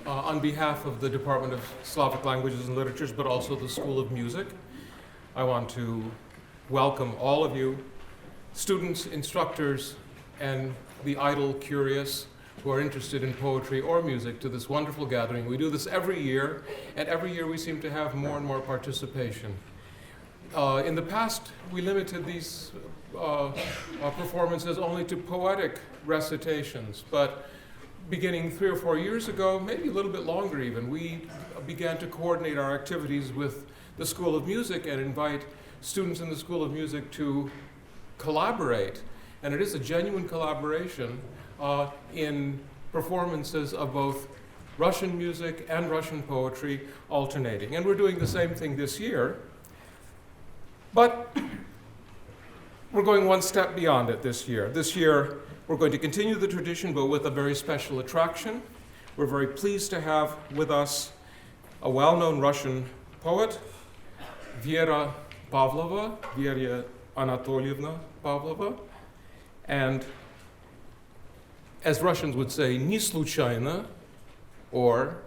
on behalf of the Department of Slavic Languages and Literatures, but also the School of Music, I want to welcome all of you, students, instructors, and the idle curious who are interested in poetry or music to this wonderful gathering. We do this every year, and every year we seem to have more and more participation. In the past, we limited these performances only to poetic recitations, but beginning 3 or 4 years ago, maybe a little bit longer even, we began to coordinate our activities with the School of Music and invite students in the School of Music to collaborate. And it is a genuine collaboration in performances of both Russian music and Russian poetry alternating. And we're doing the same thing this year, but we're going one step beyond it this year. This year, we're going to continue the tradition, but with a very special attraction. We're very pleased to have with us a well-known Russian poet, Vera Pavlova, Vera Anatolievna Pavlova, and as Russians would say, "не случайно," or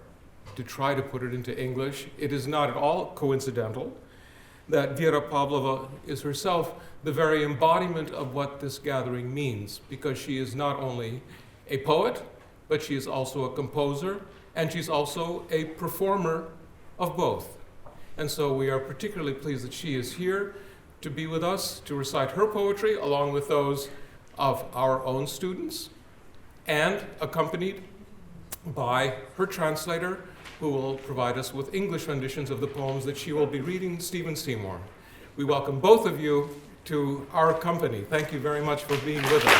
to try to put it into English, it is not at all coincidental that Vera Pavlova is herself the very embodiment of what this gathering means, because she is not only a poet, but she is also a composer, and she's also a performer of both. And so we are particularly pleased that she is here to be with us, to recite her poetry along with those of our own students, and accompanied by her translator, who will provide us with English renditions of the poems that she will be reading, Stephen Seymour. We welcome both of you to our company. Thank you very much for being with us.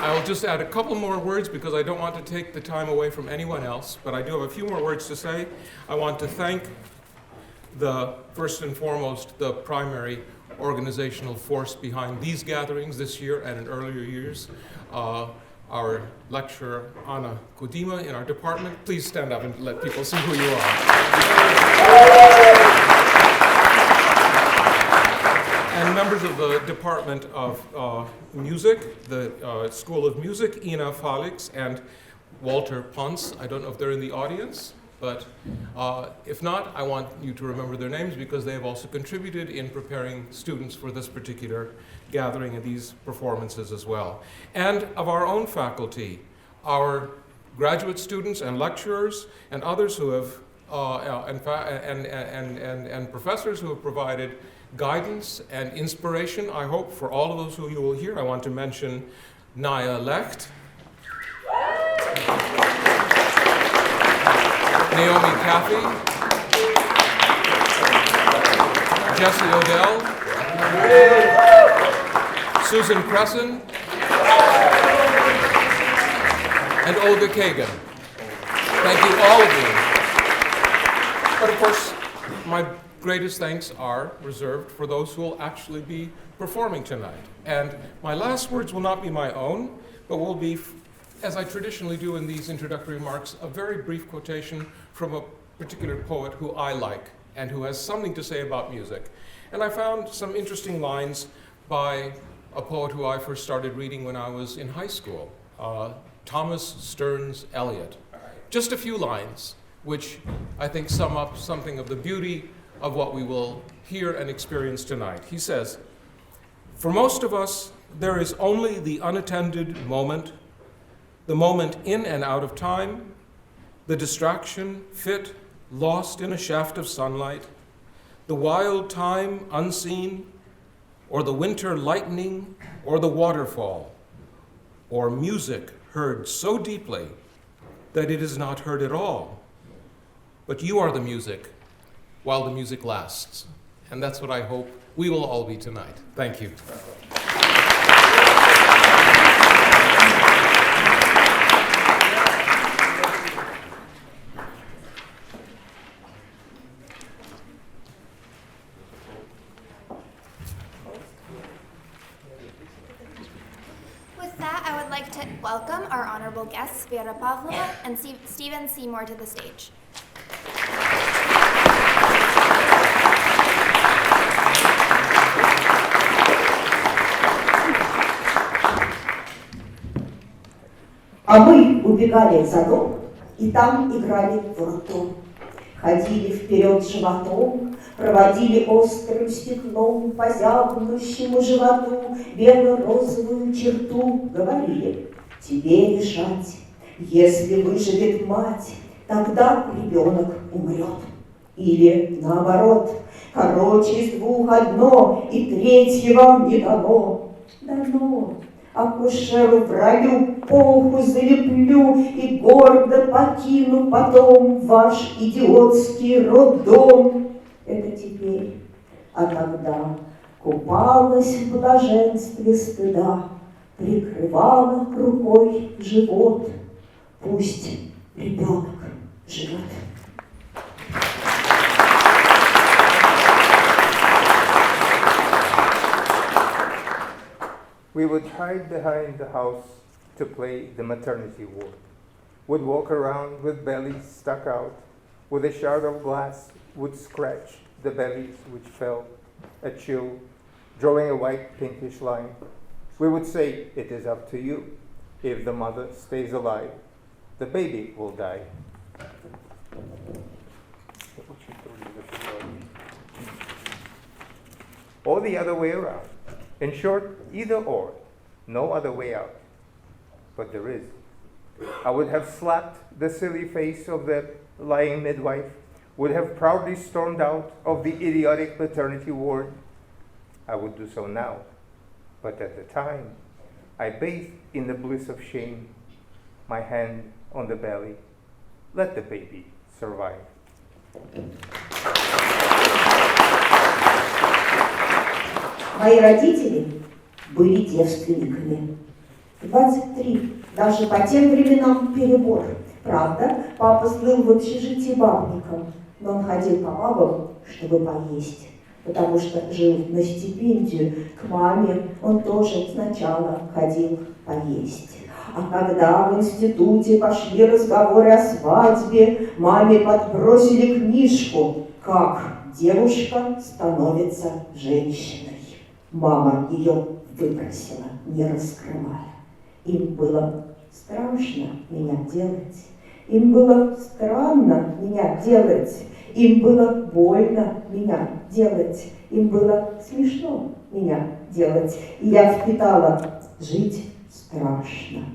I will just add a couple more words because I don't want to take the time away from anyone else, but I do have a few more words to say. I want to thank first and foremost, the primary organizational force behind these gatherings this year and in earlier years, our lecturer, Anna Kudima, in our department. Please stand up and let people see who you are. And members of the Department of Music, the School of Music, Ina Falix and Walter Ponce. I don't know if they're in the audience, but if not, I want you to remember their names because they have also contributed in preparing students for this particular gathering and these performances as well. And of our own faculty, our graduate students and lecturers and others who have, and professors who have provided guidance and inspiration, I hope, for all of those who you will hear. I want to mention Naya Lecht, Naomi Caffey, Jesse Odell, Susan Cresson, and Olga Kagan. Thank you, all of you. But of course, my greatest thanks are reserved for those who will actually be performing tonight. And my last words will not be my own, but will be, as I traditionally do in these introductory remarks, a very brief quotation from a particular poet who I like and who has something to say about music. And I found some interesting lines by a poet who I first started reading when I was in high school, Thomas Stearns Eliot. Just a few lines, which I think sum up something of the beauty of what we will hear and experience tonight. He says, "For most of us, there is only the unattended moment, the moment in and out of time, the distraction, fit, lost in a shaft of sunlight, the wild time unseen, or the winter lightning, or the waterfall, or music heard so deeply that it is not heard at all. But you are the music while the music lasts." And that's what I hope we will all be tonight. Thank you. With that, I would like to welcome our honorable guests, Vera Pavlova and Stephen Seymour, to the stage. А мы убегали за дом и там играли в роддом. Ходили вперед животом, проводили острым стеклом по зябнущему животу бело-розовую черту. Говорили: тебе решать, если выживет мать, тогда ребенок умрет. Или наоборот, короче из двух одно, и третье вам не дано. Дано. Акушеру в раю поху залеплю и гордо покину потом ваш идиотский роддом. Это теперь. А тогда купалась в блаженстве стыда, прикрывала рукой живот. Пусть ребенок живет. We would hide behind the house to play the maternity ward. Would walk around with bellies stuck out, with a shard of glass would scratch the bellies which fell, a chill, drawing a white pinkish line. We would say, it is up to you. If the mother stays alive, the baby will die. Or the other way around. In short, either or, no other way out. But there is. I would have slapped the silly face of the lying midwife, would have proudly stormed out of the idiotic maternity ward. I would do so now, but at the time, I bathed in the bliss of shame, my hand on the belly. Let the baby survive. Мои родители были девственниками. 23, даже по тем временам перебор. Правда, папа слыл в общежитии бабником, но он ходил по бабам, чтобы поесть, потому что жил на стипендию. К маме он тоже сначала ходил поесть. А когда в институте пошли разговоры о свадьбе, маме подбросили книжку «Как девушка становится женщиной». Мама ее выбросила, не раскрывая. Им было страшно меня делать, им было странно меня делать, им было больно меня делать, им было смешно меня делать. И я впитала: жить страшно,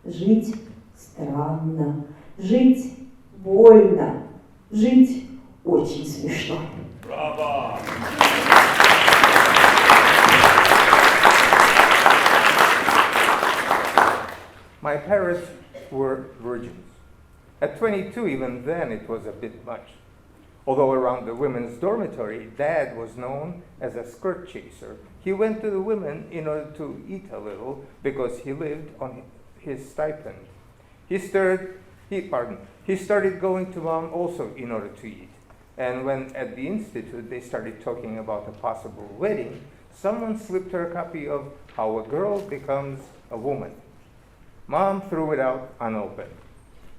жить странно, жить больно, жить очень смешно. Браво! My parents were virgins. At 22, even then, it was a bit much. Although around the women's dormitory, Dad was known as a skirt chaser. He went to the women in order to eat a little because he lived on his stipend. He started going to Mom also in order to eat. And when at the institute they started talking about a possible wedding, someone slipped her a copy of How a Girl Becomes a Woman. Mom threw it out unopened.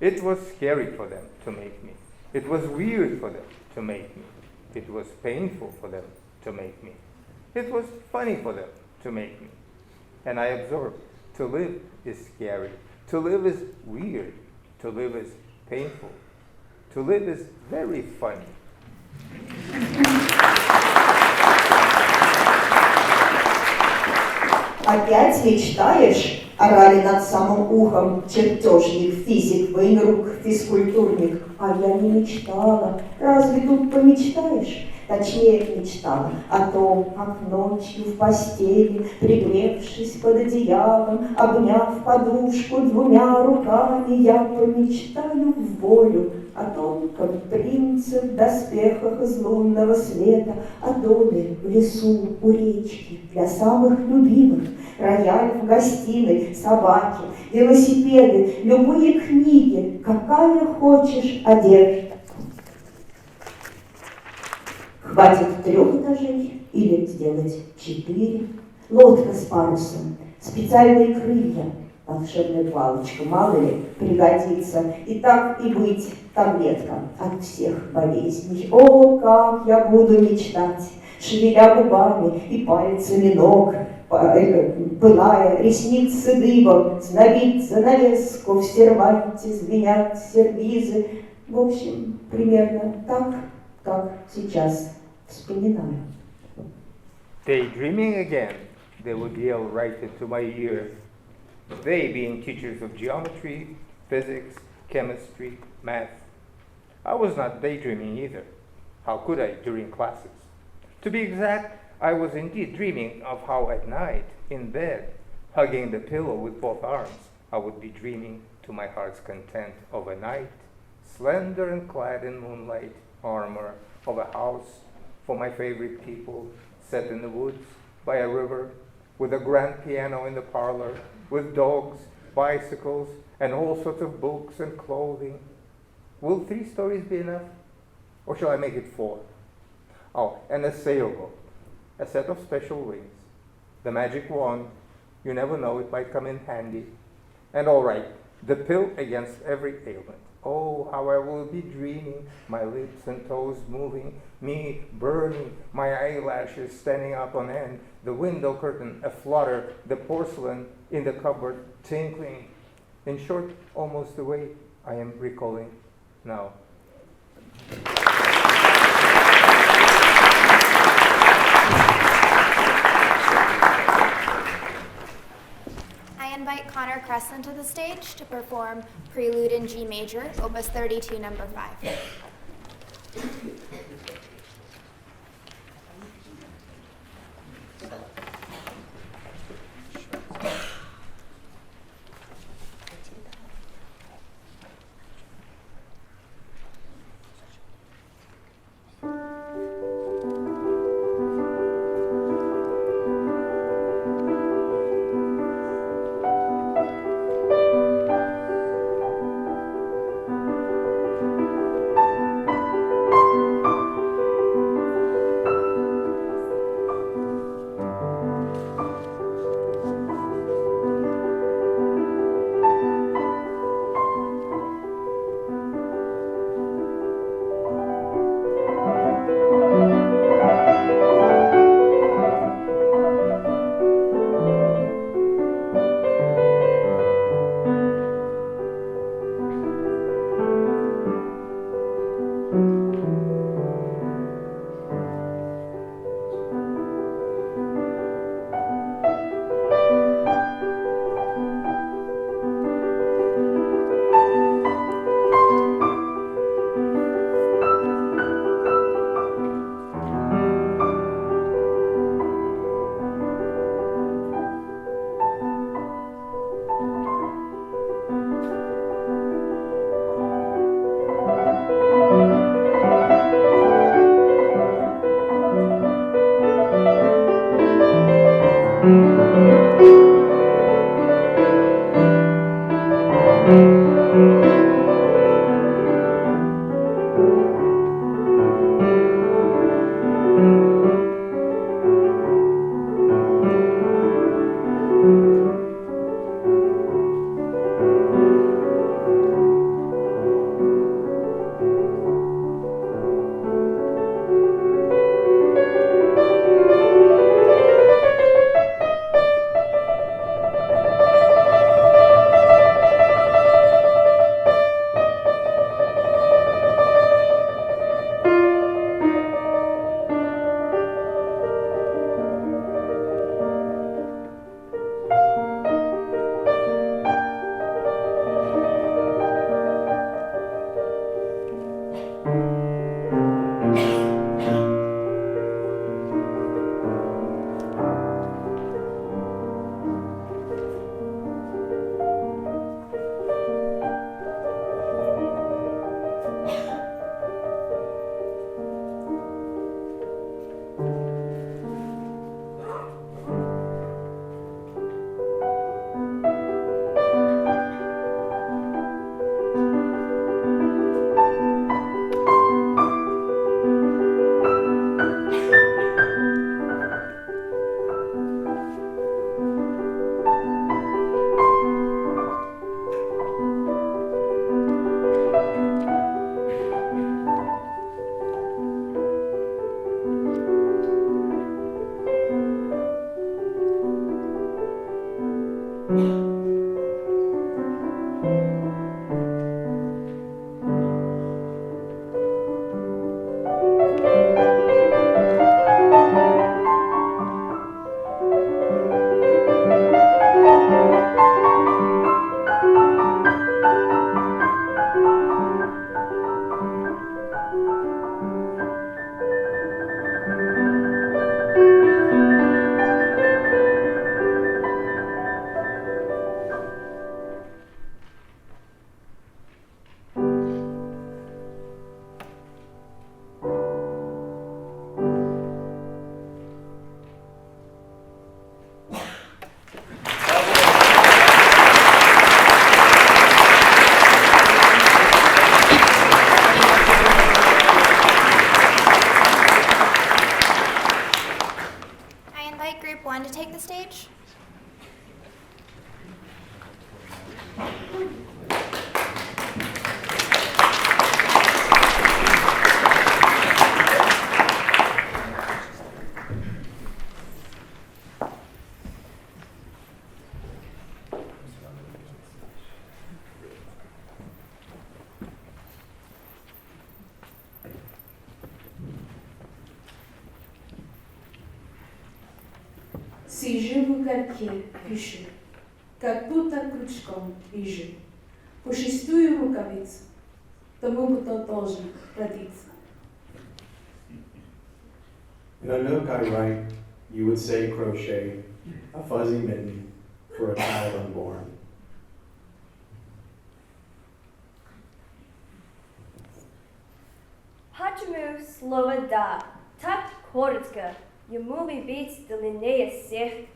It was scary for them to make me. It was weird for them to make me. It was painful for them to make me. It was funny for them to make me. And I absorbed, to live is scary. To live is weird. To live is painful. To live is very funny. Опять мечтаешь? Орали над самым ухом чертежник, физик, военрук, физкультурник. А я не мечтала. Разве тут помечтаешь? Точнее, мечтала о том, как ночью в постели, пригревшись под одеялом, обняв подушку двумя руками, я помечтаю в волю о тонком принце в доспехах из лунного света, о доме в лесу у речки для самых любимых, рояль в гостиной, собаки, велосипеды, любые книги, какая хочешь одежда. Хватит 3 этажей или сделать 4, лодка с парусом, специальные крылья, волшебная палочка, мало ли, пригодится. И так и быть, таблетка от всех болезней. О, как я буду мечтать, шевеля губами и пальцами ног, пылая, ресницы дыбом, занавеску в серванте звенят сервизы. В общем, примерно так, как сейчас вспоминаю. Daydreaming again, they would yell right into my ear. They being teachers of geometry, physics, chemistry, math. I was not daydreaming either. How could I during classes? To be exact, I was indeed dreaming of how at night, in bed, hugging the pillow with both arms, I would be dreaming to my heart's content of a night, slender and clad in moonlight armor, of a house for my favorite people, set in the woods, by a river, with a grand piano in the parlor, with dogs, bicycles, and all sorts of books and clothing. Will 3 stories be enough? Or shall I make it 4? Oh, and a sailboat, a set of special wings, the magic wand, you never know, it might come in handy. And all right, the pill against every ailment. Oh, how I will be dreaming, my lips and toes moving, me burning, my eyelashes standing up on end, the window curtain aflutter, the porcelain in the cupboard tinkling. In short, almost the way I am recalling now. I invite Connor Cresson to the stage to perform Prelude in G Major, Opus 32, number 5. Сижу в уголке, пишу, как будто крючком вижу, пушистую рукавицу, тому, кто должен родиться. In a nook I write, you would say crochet, a fuzzy mitten for a child unborn. Почему слово «да» так коротко? Ему ведь длиннее всех,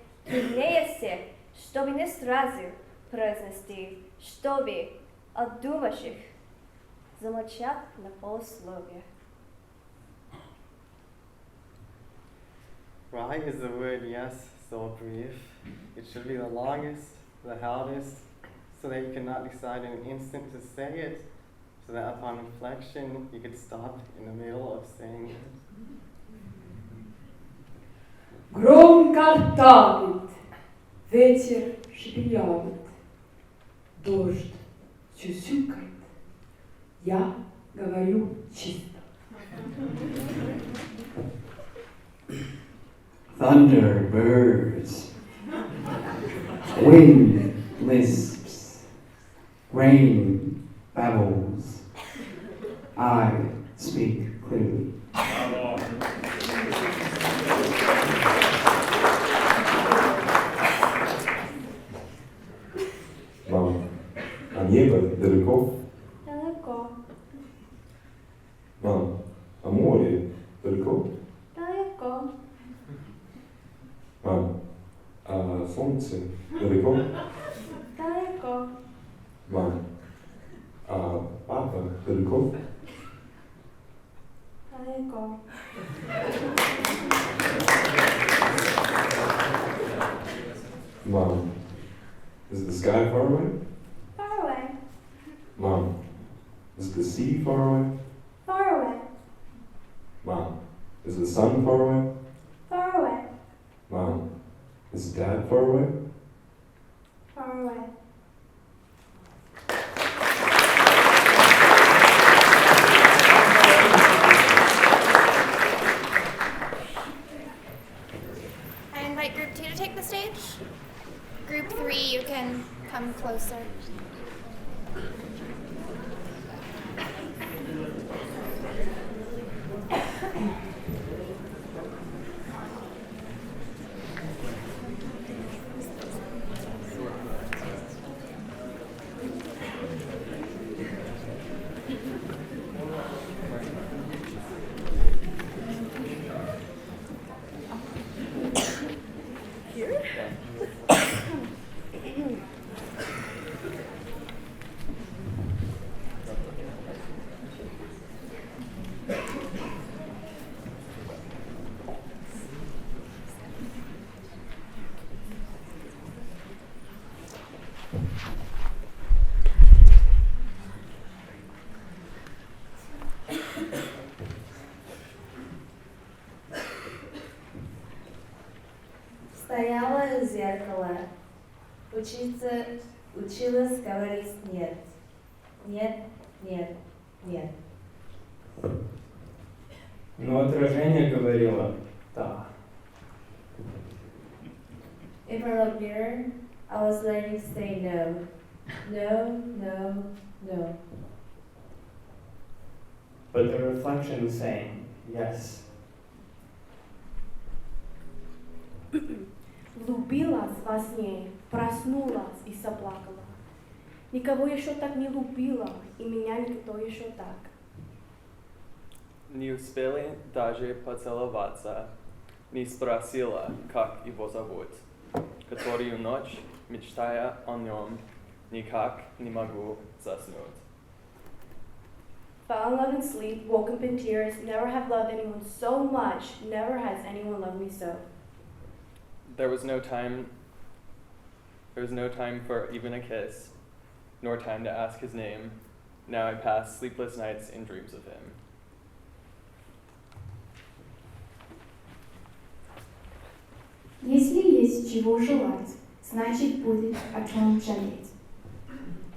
чтобы не сразу произнести, чтобы от думающих замолчать на полусловие. Why is the word yes so brief? It should be the longest, the hardest, so that you cannot decide in an instant to say it, so that upon reflection you could stop in the middle of saying it. Гром картавит, ветер шепелявит, дождь сюсюкает. Я говорю чисто. Thunder bursts, wind lisps, rain babbles. I speak clearly. Мам, а небо далеко? Далеко, Мам, а море далеко? далеко, Мам, а солнце далеко? далеко, Мам, а папа далеко? далеко. Mom, is the sky far away? Far away, Mom, is the sea far away? far away, Mom, is the sun far away? far away, Mom, is Dad far away? far away. I invite group 2 to take the stage. Group 3, you can come closer. Стояло зеркало, Училась говорить нет. Нет, нет, нет. Но отражение говорило «да». In front of the mirror, I was learning to say no. No, no, no. But the reflection was saying yes. Влюбилась во сне, проснулась и заплакала. Никого еще так не любила, и меня никто еще так. Не успели даже поцеловаться, не спросила, как его зовут. Которую ночь, мечтая о нем, никак не могу заснуть. Fell in love in sleep, woke up in tears, never have loved anyone so much, never has anyone loved me so. There was no time for even a kiss, nor time to ask his name. Now I pass sleepless nights in dreams of him. Если есть чего желать, значит будет о чем жалеть.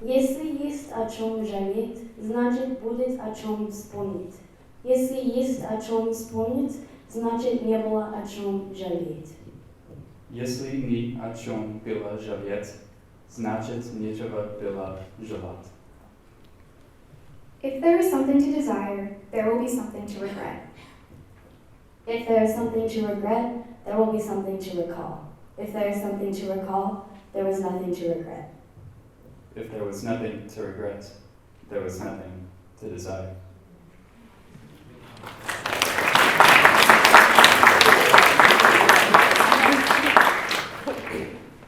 Если есть о чем жалеть, значит будет о чем вспомнить. Если есть о чем вспомнить, значит не было о чем жалеть. Если ни о чем было жалеть, значит нечего было желать. If there is something to desire, there will be something to regret. If there is something to regret, there will be something to recall. If there is something to recall, there was nothing to regret. If there was nothing to regret, there was nothing to desire.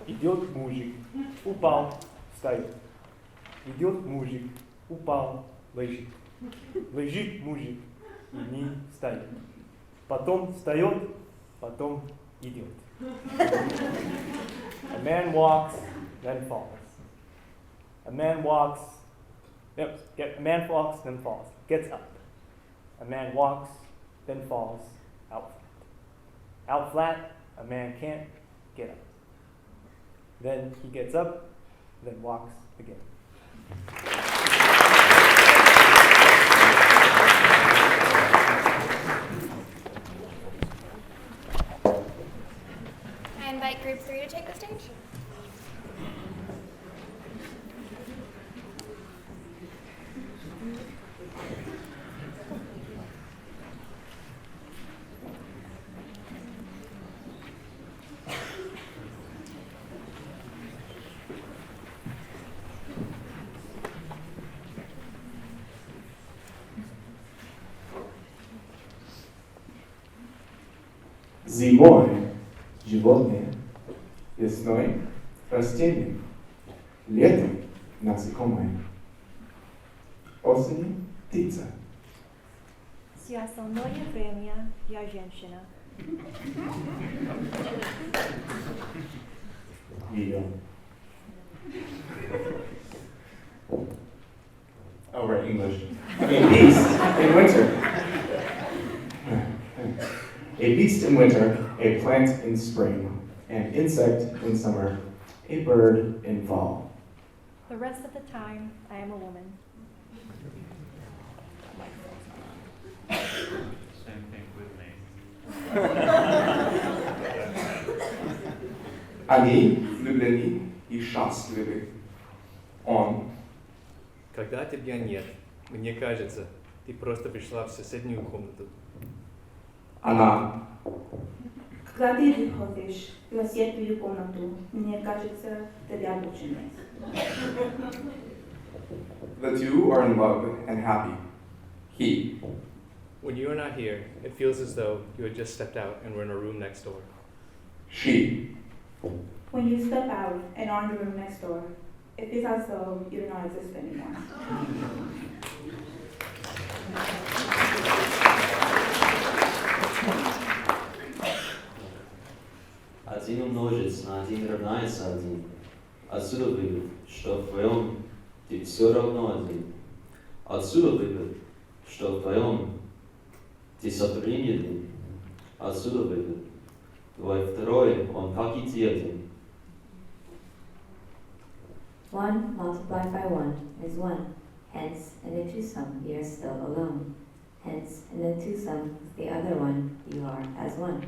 Идет мужик, упал, встает. Идет мужик, упал, лежит. Лежит мужик и не встает. Потом встает, потом идет. A man walks, then falls. A man walks, a man walks, then falls. Gets up. A man walks, then falls, out flat. Out flat, a man can't get up. Then he gets up, then walks again. I invite group 3 to take the stage. Зимой – животные, весной – растения, летом – насекомые, осенью – птица. В остальное время я женщина. Ее. Oh, right, English. A beast in winter. A beast in winter, a plant in spring, an insect in summer, a bird in fall. The rest of the time, I am a woman. Same thing with me. Они влюблены и счастливы. Он. Когда тебя нет, мне кажется, ты просто пришла в соседнюю комнату. Она. Когда ты приходишь в соседнюю комнату, мне кажется, тебя больше нет. The two are in love and happy. He. When you are not here, it feels as though you had just stepped out and were in a room next door. She. When you step out and are in the room next door, it feels as though you do not exist anymore. Один умножить на один равняется один. Отсюда вывод, что в твоем ты все равно один. Отсюда вывод, что в твоем ты сотворение один. Отсюда вывод, твой второй, он как и ты один. 1 multiplied by 1 is 1. Hence, in a twosome, you are still alone. Hence, in a twosome, the other one, you are as one.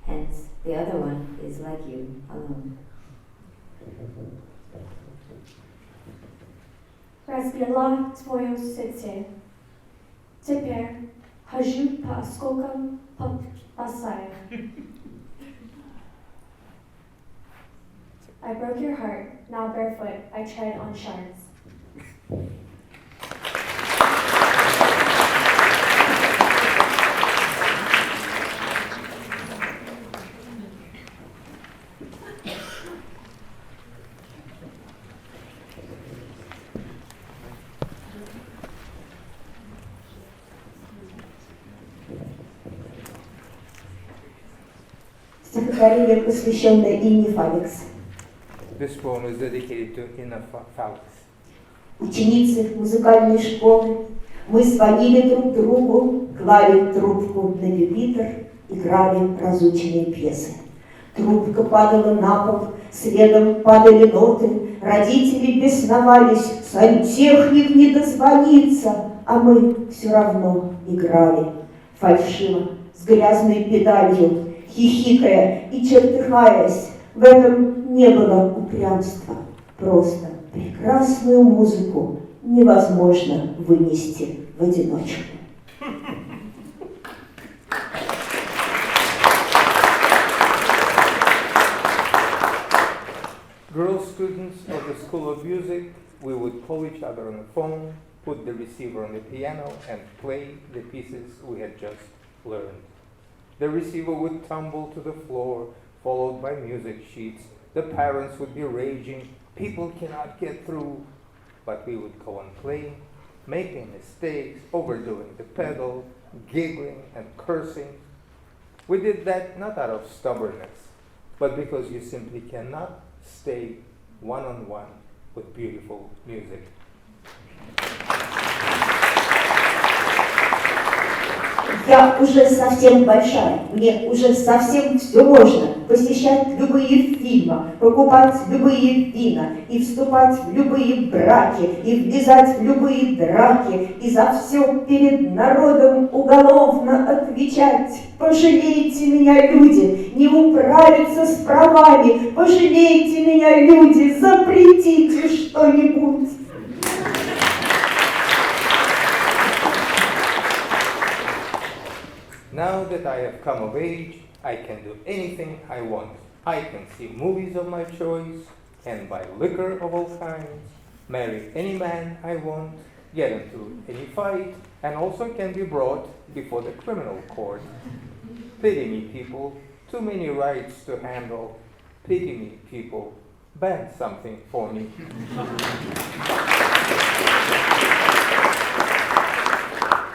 Hence, the other one is like you, alone. Разбила твое сердце. Теперь хожу по осколкам босая. I broke your heart, now barefoot, I tread on shards. Стихотворение, посвященное Инне Фаликс. This poem is dedicated to Inna Falix. Ученицы музыкальной школы, мы звонили друг другу, клали трубку на пюпитр, играли разученные пьесы. Трубка падала на пол, следом падали ноты, родители бесновались, сантехник не дозвонится, а мы все равно играли. Фальшиво, с грязной педалью, хихикая и чертыхаясь, в этом не было упрямства, просто прекрасную музыку невозможно вынести в одиночку. Girl students of the School of Music, we would call each other on the phone, put the receiver on the piano, and play the pieces we had just learned. The receiver would tumble to the floor, followed by music sheets. The parents would be raging, people cannot get through. But we would go on playing, making mistakes, overdoing the pedal, giggling and cursing. We did that not out of stubbornness, but because you simply cannot stay one-on-one with beautiful music. Я уже совсем большая, мне уже совсем все можно. Посещать любые фильмы, покупать любые вина, и вступать в любые браки, и влезать в любые драки, и за все перед народом уголовно отвечать. Пожалейте меня, люди, не управиться с правами, пожалейте меня, люди, запретите что-нибудь. Now that I have come of age, I can do anything I want. I can see movies of my choice, can buy liquor of all kinds, marry any man I want, get into any fight, and also can be brought before the criminal court. Pity me, people, too many rights to handle. Pity me, people, ban something for me.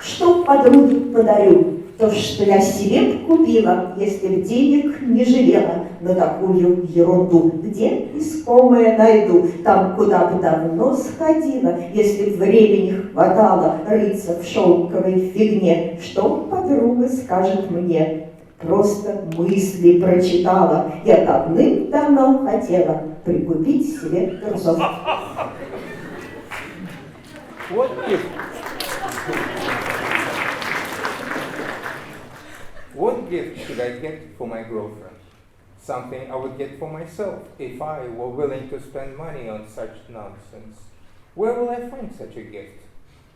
Что подруге подарю? То, что я себе купила, если б денег не жалела на такую ерунду. Где искомое найду, там, куда бы давно сходила, если б времени хватало рыться в шелковой фигне. Что подруга скажет мне? Просто мысли прочитала. Я давным-давно хотела прикупить себе трусов. What gift should I get for my girlfriend? Something I would get for myself if I were willing to spend money on such nonsense. Where will I find such a gift?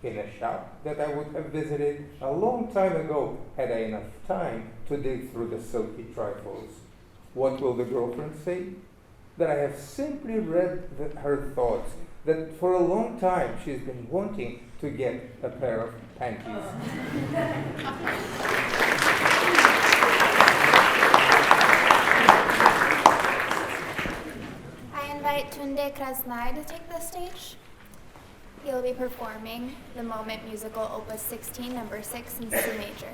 In a shop that I would have visited a long time ago had I enough time to dig through the silky trifles. What will the girlfriend say? That I have simply read her thoughts, that for a long time she's been wanting to get a pair of panties. I invite Tunde Krasnai to take the stage. He'll be performing the Moment musical Opus 16, number 6 in C major.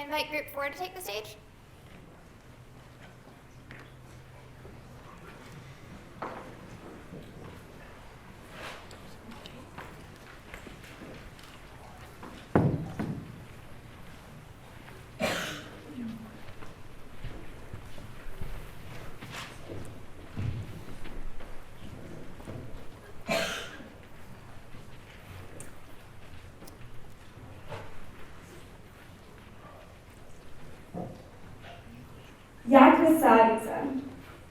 invite group 4 to take the stage. Я красавица.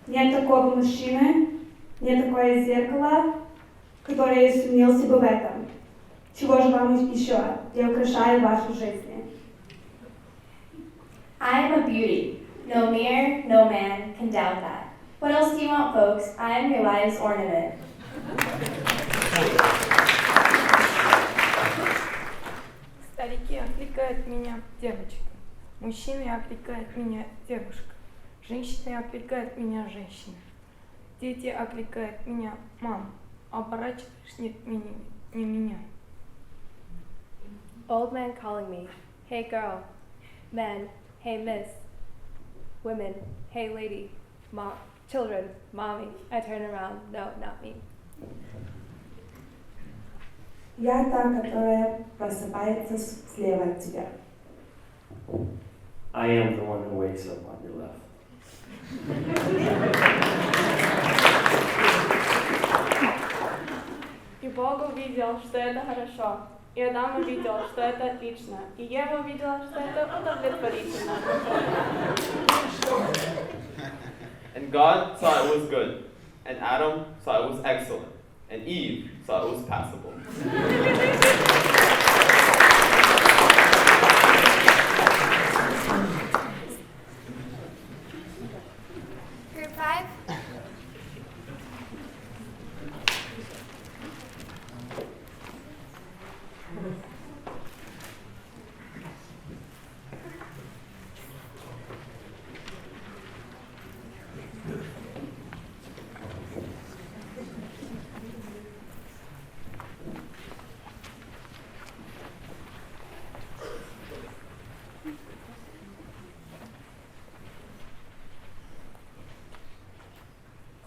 Нет такого мужчины, нет такое зеркало, которое сумнился бы в этом. Чего же вам еще? Я украшаю вашу жизнь. I am a beauty. No mirror, no man can doubt that. What else do you want, folks? I am your life's ornament. Старики окликают меня девочка. Мужчины окликают меня девушка. Женщины окликают меня женщина. Дети окликают меня мама. Оборачиваешь не меня. Old man calling me, hey girl. Men, hey miss. Women, hey lady. Mom, children, mommy. I turn around, no, not me. Я та, которая просыпается слева от тебя. I am the one who wakes up on your left. И Бог увидел, что это хорошо. И Адам увидел, что это отлично. И Ева увидела, что это удовлетворительно. And God saw it was good, and Adam saw it was excellent, and Eve saw it was passable. Group 5.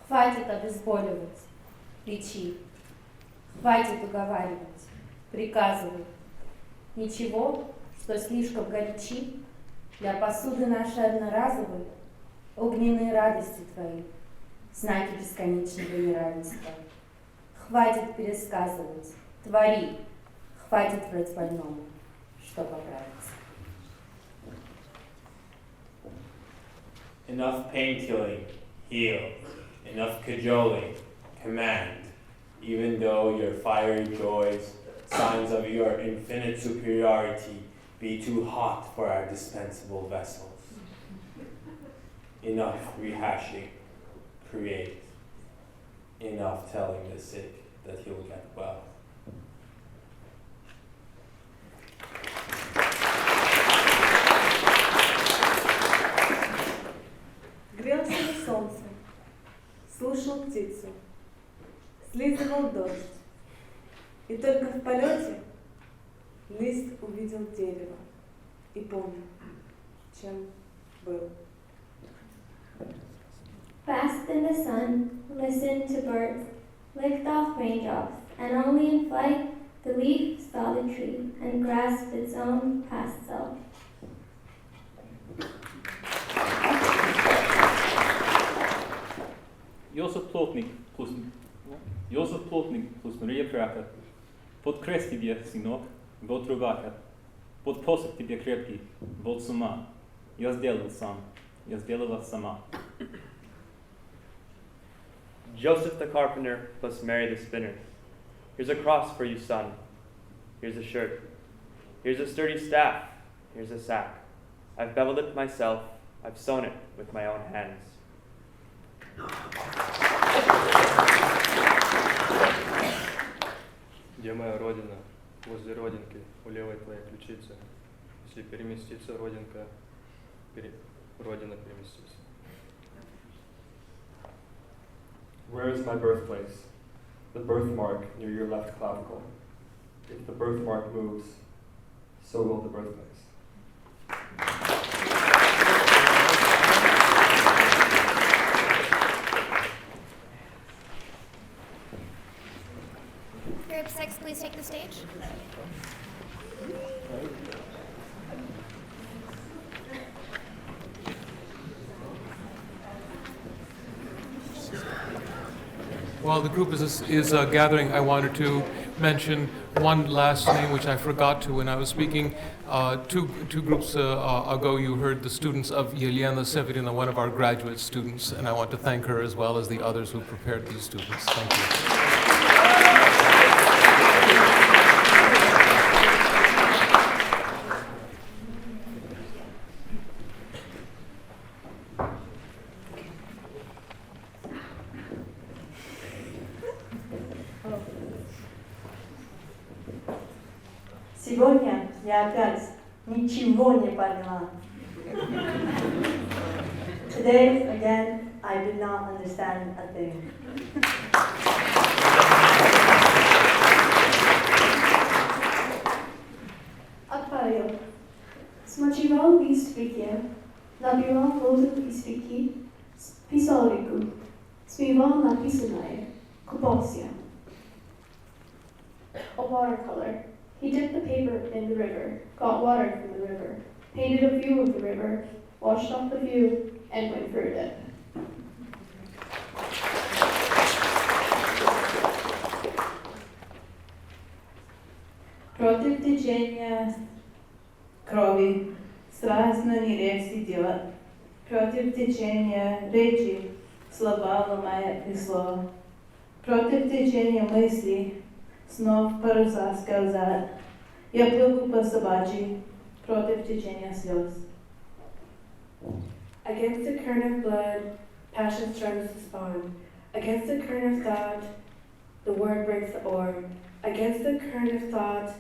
Хватит обезболивать, лечи. Хватит уговаривать, приказывай. Ничего, что слишком горячи, для посуды нашей одноразовой, огненные радости твои, знаки бесконечного неравенства. Хватит пересказывать, твори, хватит врать больному, что поправится. Enough painkilling, heal. Enough cajoling, command. Even though your fiery joys, signs of your infinite superiority, be too hot for our dispensable vessels. Enough rehashing, create. Enough telling the sick that he'll get well. Грелся на солнце, слушал птицу, слизывал дождь. И только в полете лист увидел дерево и понял, чем был. Basked in the sun, listened to birds, licked off raindrops, and only in flight the leaf saw the tree and grasped its own past self. Josef Plotnik plus Maria Pracha. Под крест тебе, сынок, вот рубаха. Под посох тебе крепкий, вот с ума. Я сделал сам, я сделала сама. Joseph the carpenter plus Mary the spinner. Here's a cross for you, son. Here's a shirt. Here's a sturdy staff. Here's a sack. I've beveled it myself. I've sewn it with my own hands. Где моя родина? Возле родинки, у левой твоей ключицы. Если переместится родинка, родина переместится. Where is my birthplace? The birthmark near your left clavicle. If the birthmark moves, so will the birthplace. While the group is gathering, I wanted to mention one last name which I forgot to when I was speaking. Two groups ago, you heard the students of Yelena Severina, one of our graduate students, and I want to thank her as well as the others who prepared these students. Thank you. Сегодня я опять ничего не поняла. Today, again, I did not understand a thing. Отправил. Смочевал в истрике, набивал воду в истрике, писал реку, спевал написанное, купался. A watercolor. He dipped the paper in the river, got water from the river, painted a view of the river, washed off the view, and went for a dip. Против течения крови страстно не речь делать. Против течения речи слова ломает весло. Против течения мысли снов паруса скользят. Я плыву по собачьи против течения слез. Against the current of blood, passion struggles to spawn. Against the current of thought, the word breaks the orb. Against the current of thought,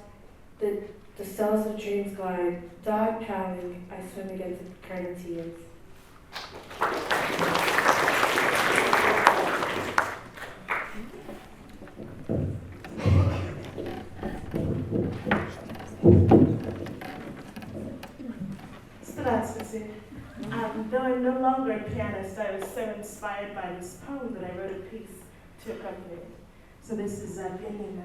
the cells of dreams glide. Dog paddling, I swim against the current of tears. Здравствуйте. Though I'm no longer a pianist, I was so inspired by this poem that I wrote a piece to accompany it. So this is Pianina.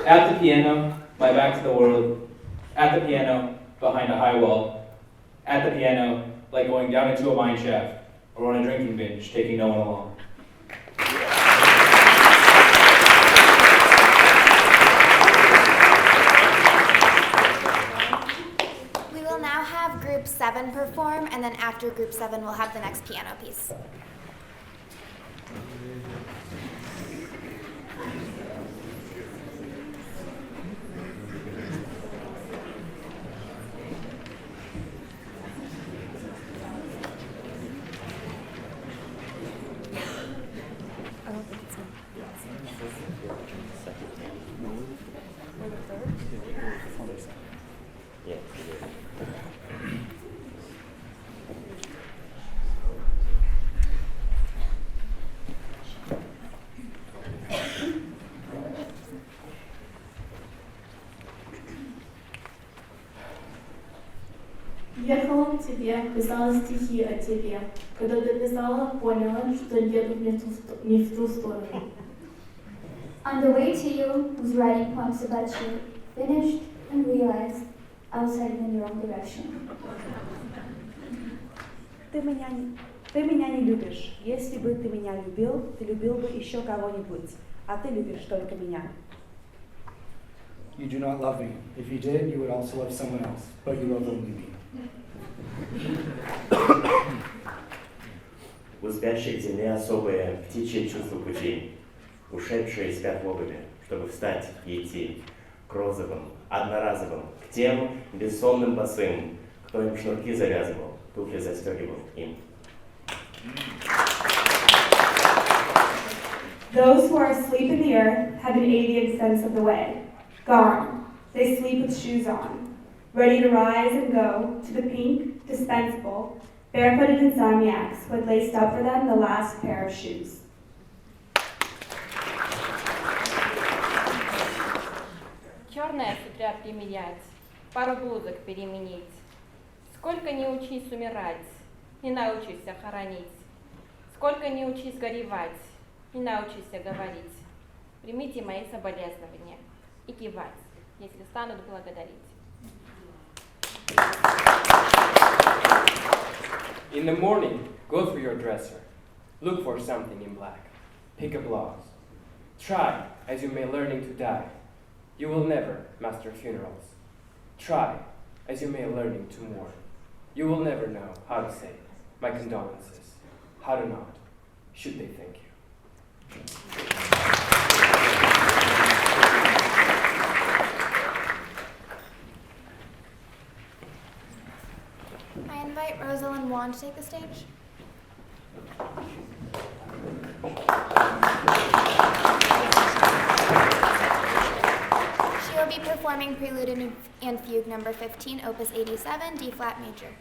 At the piano, my back to the world. At the piano, behind a high wall. At the piano, like going down into a mine shaft or on a drinking binge, taking no one along. have Group 7 perform, and then after Group 7, we'll have the next piano piece. Ехала к тебе, писала стихи о тебе. Когда дописала, поняла, что еду не в ту сторону. On the way to you was writing poems about you, finished and realized I was heading in the wrong direction. Ты меня не любишь. Если бы ты меня любил, ты любил бы еще кого-нибудь. А ты любишь только меня. You do not love me. If you did, you would also love someone else, but you love only me. У спящих в земле особое птичье чувство пути. Ушедшие спят вовремя, чтобы встать и идти к розовым, одноразовым, к тем бессонным босым, кто им шнурки завязывал, туфли застегивал им. Those who are asleep in the earth have an alien sense of the way. Gone. They sleep with shoes on, ready to rise and go to the pink, dispensable, barefooted insomniacs who had laced up for them the last pair of shoes. Черное с утра примерять, пару блузок переменить. Сколько не учись умирать, не научишься хоронить. Сколько не учись горевать, не научишься говорить. Примите мои соболезнования и кивать, если станут благодарить. In the morning, go through your dresser. Look for something in black. Pick a blouse. Try as you may learning to die. You will never master funerals. Try as you may learning to mourn. You will never know how to say my condolences. How to not. Should they thank you? I invite Rosalind Wan to take the stage. She will be performing Prelude and Fugue number 15, opus 87, D-flat major.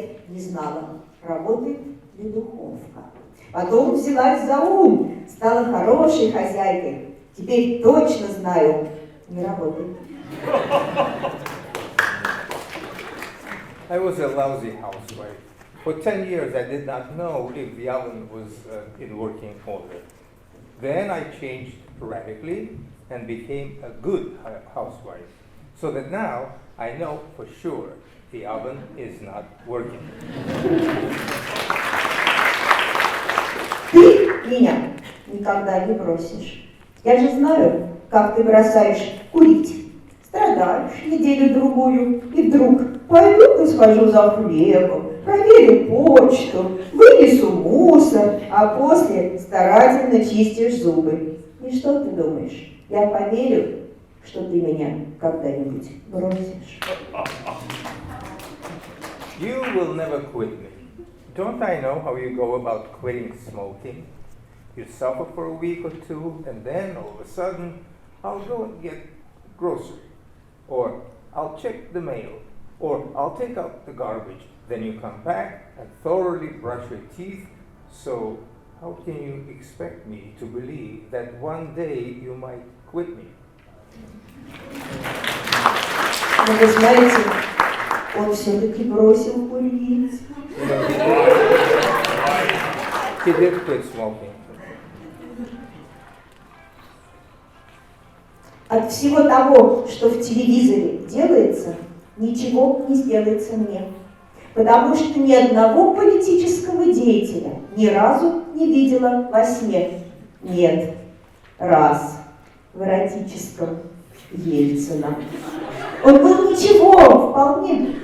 лет не знала, работает ли духовка. Потом взялась за ум, стала хорошей хозяйкой. Теперь точно знаю, не работает. I was a lousy housewife. For 10 years, I did not know if the oven was in working order. Then I changed radically and became a good housewife, so that now I know for sure the oven is not working. Ты меня никогда не бросишь. Я же знаю, как ты бросаешь курить. Страдаешь неделю-другую, и вдруг пойду и схожу за хлебом, проверю почту, вынесу мусор, а после старательно чистишь зубы. И что ты думаешь? Я поверю, что ты меня когда-нибудь бросишь. You will never quit me. Don't I know how you go about quitting smoking? You suffer for a week or two, and then all of a sudden, I'll go and get groceries. Or I'll check the mail, or I'll take out the garbage. Then you come back and thoroughly brush your teeth. So how can you expect me to believe that one day you might quit me? Но вы знаете, он все-таки бросил курить. He did quit smoking. От всего того, что в телевизоре делается, ничего не сделается мне. Потому что ни одного политического деятеля ни разу не видела во сне. Нет, раз в эротическом Ельцина. Он был ничего, вполне.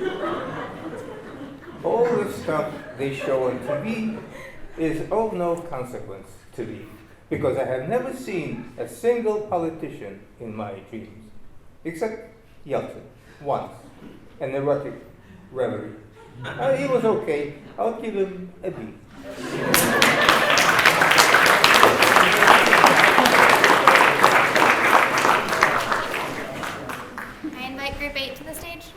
All the stuff they show on TV is of no consequence to me, because I have never seen a single politician in my dreams, except Yeltsin, once, an erotic reverie. He was okay. I'll give him a B. I invite Group 8 to the stage.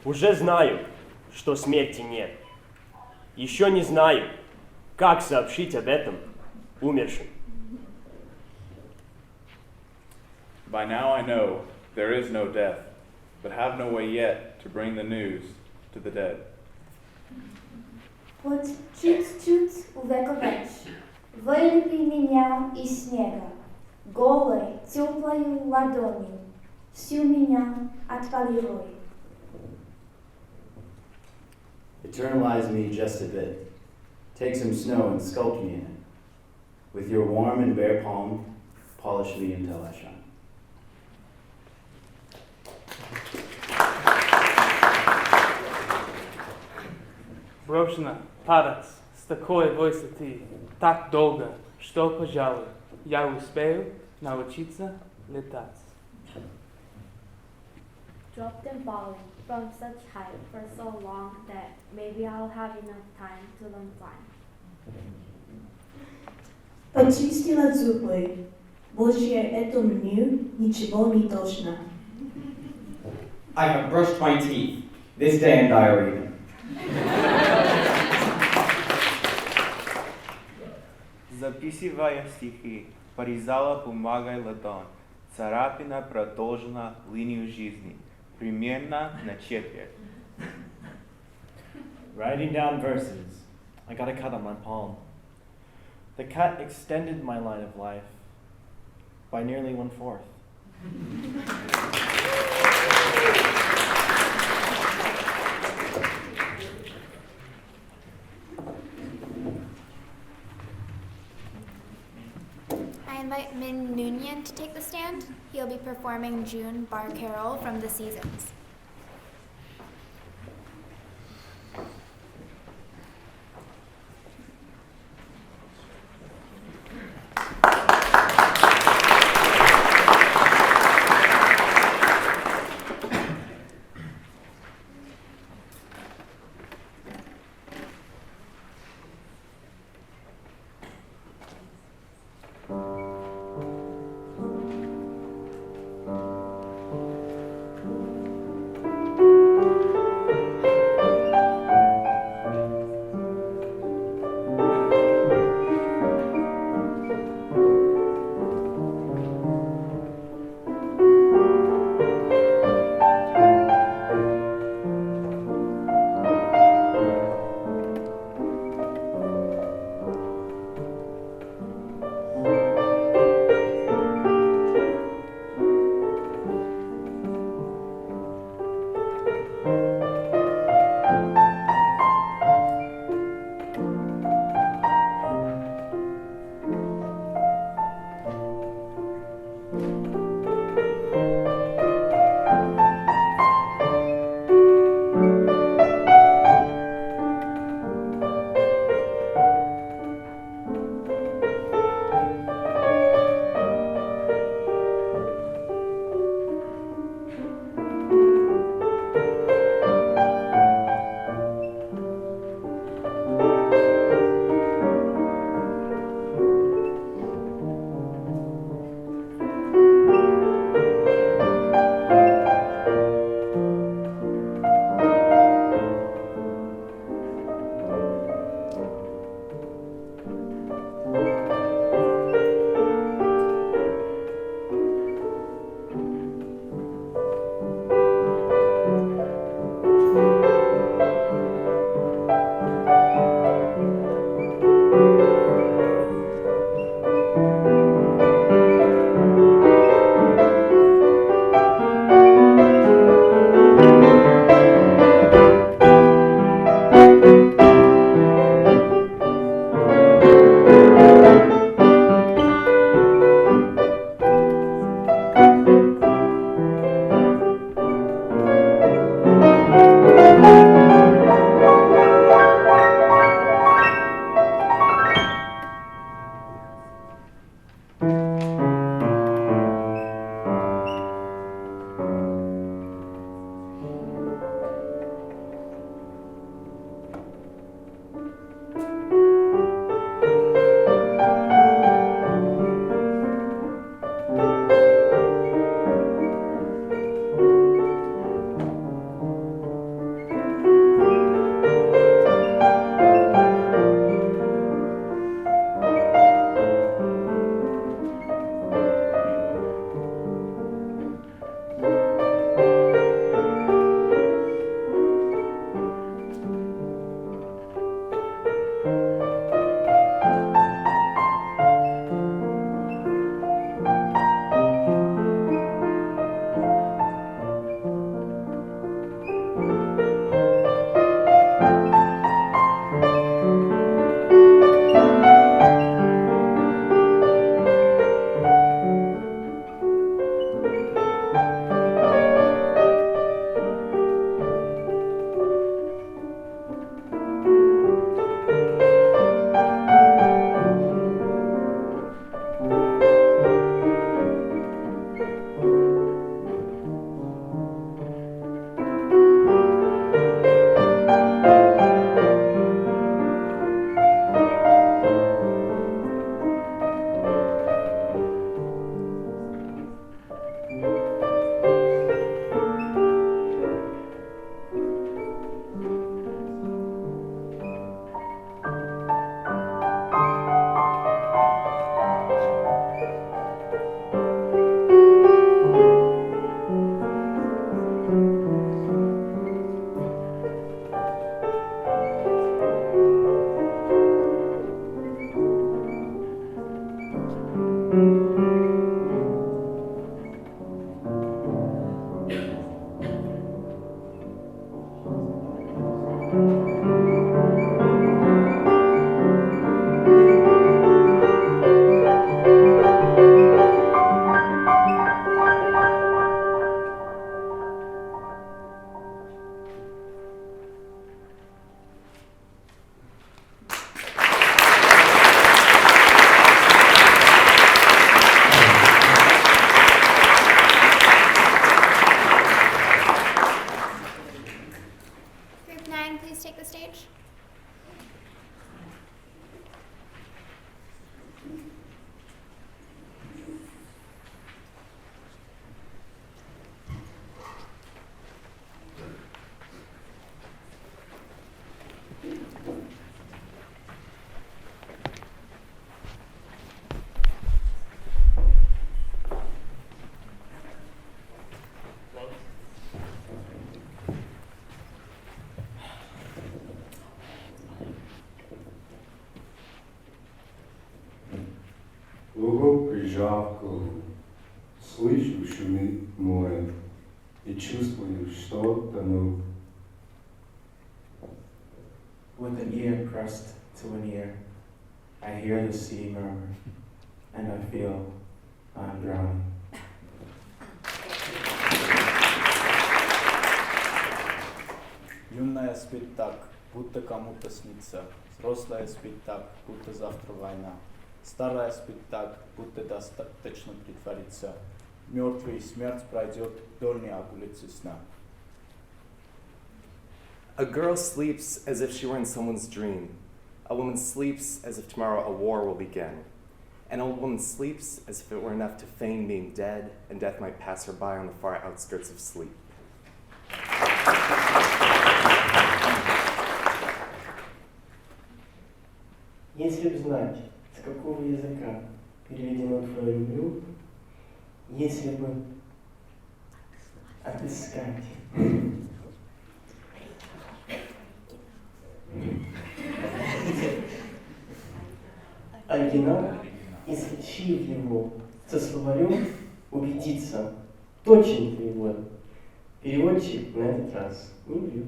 Уже знаю, что смерти нет. Еще не знаю, как сообщить об этом умершим. By now I know there is no death, but have no way yet to bring the news to the dead. Вот чуть-чуть увековечь, вылепи меня из снега, голой, теплою ладонью, всю меня отполируй. Eternalize me just a bit. Take some snow and sculpt me in it. With your warm and bare palm, polish me until I shine. Брошена падать с такой высоты так долго, что, пожалуй, я успею научиться летать. Dropped and falling from such height for so long that maybe I'll have enough time to learn flying. Почистила зубы. Больше этому ничего не должно. I have brushed my teeth this day and diary. Записывая стихи, порезала бумагой ладонь, царапина продолжена линию жизни, примерно на четверть. Writing down verses, I got a cut on my palm. The cut extended my line of life by nearly 1/4. I invite Min Noonien to take the stand. He'll be performing June Bar Carol from The Seasons. Group 9, please take the stage. Лугов прижал к лугу. Слышу шумит море и чувствую, что тону. With an ear pressed to an ear, I hear the sea murmur, and I feel I'm drowning. Юная спит так, будто кому-то снится. Взрослая спит так, будто завтра война. Старая спит так, будто достаточно притвориться. Мертвый смерть пройдет вдоль улицы сна. A girl sleeps as if she were in someone's dream. A woman sleeps as if tomorrow a war will begin. An old woman sleeps as if it were enough to feign being dead, and death might pass her by on the far outskirts of sleep. Если б знать, с какого языка переведено твое «люблю», если бы отыскать оригинал и сочив его со словарем, убедиться, точен перевод. Переводчик на этот раз не врет.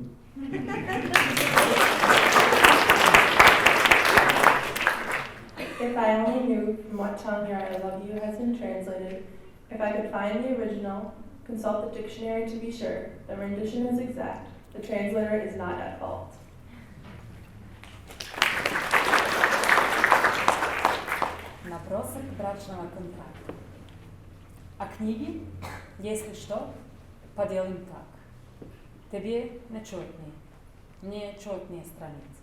If I only knew from what tongue your I love you has been translated, if I could find the original, consult the dictionary to be sure, the rendition is exact, the translator is not at fault. Набросок брачного контракта. А книги, если что, поделим так. Тебе нечетные, мне четные страницы.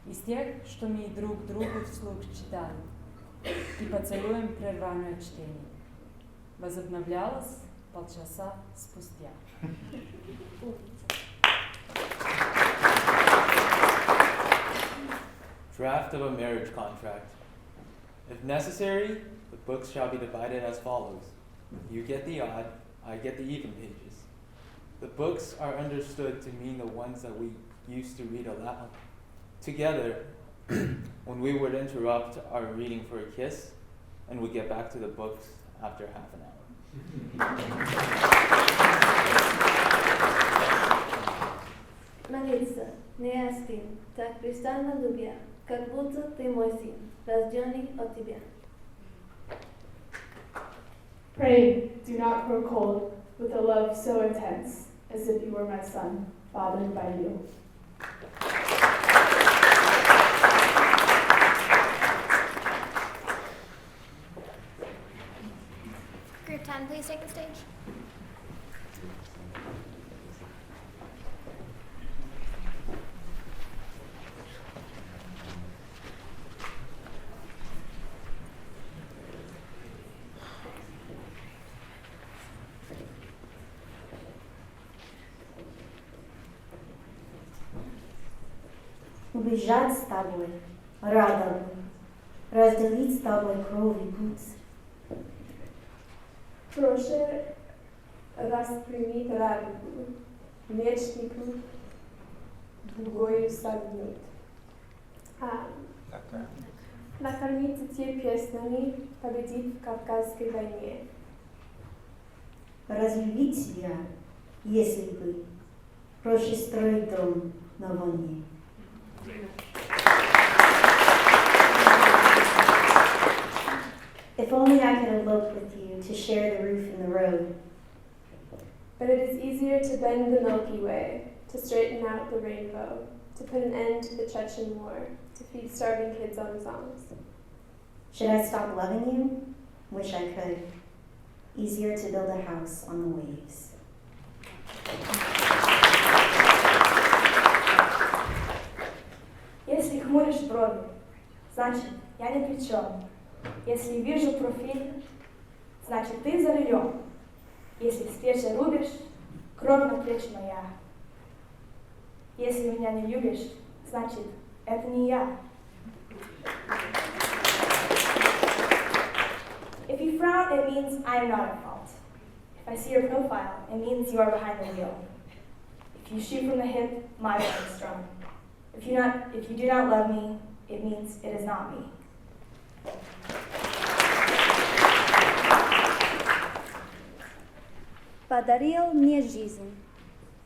Из тех, что мы друг другу вслух читали, и поцелуем прерванное чтение. Возобновлялось полчаса спустя. Draft of a marriage contract. If necessary, the books shall be divided as follows. You get the odd, I get the even pages. The books are understood to mean the ones that we used to read aloud together when we would interrupt our reading for a kiss and would get back to the books after half an hour. Молиться, не остынь, так пристально любя, как будто ты мой сын, рожденный от тебя. Pray, do not grow cold, with a love so intense, as if you were my son, fathered by you. Group 10, please take the stage. Убежать с тобой, радовать, разделить с тобой кровь и путь. Проще распрямить радугу, мечтнику другой согнуть. Накормить детей песнями, победить в Кавказской войне. Разлюбить себя, если бы проще строить дом на войне. If only I could elope with you to share the roof and the road. But it is easier to bend the Milky Way, to straighten out the rainbow, to put an end to the Chechen war, to feed starving kids on songs. Should I stop loving you? Wish I could. Easier to build a house on the waves. Если хмуришь брови, значит, я ни при чем. Если вижу профиль, значит, ты за рулем. Если в спеше рубишь, кровь на плечи моя. Если меня не любишь, значит, это не я. If you frown, it means I am not at fault. If I see your profile, it means you are behind the wheel. If you shoot from the hip, my bow is strong. If you do not love me, it means it is not me. Подарил мне жизнь,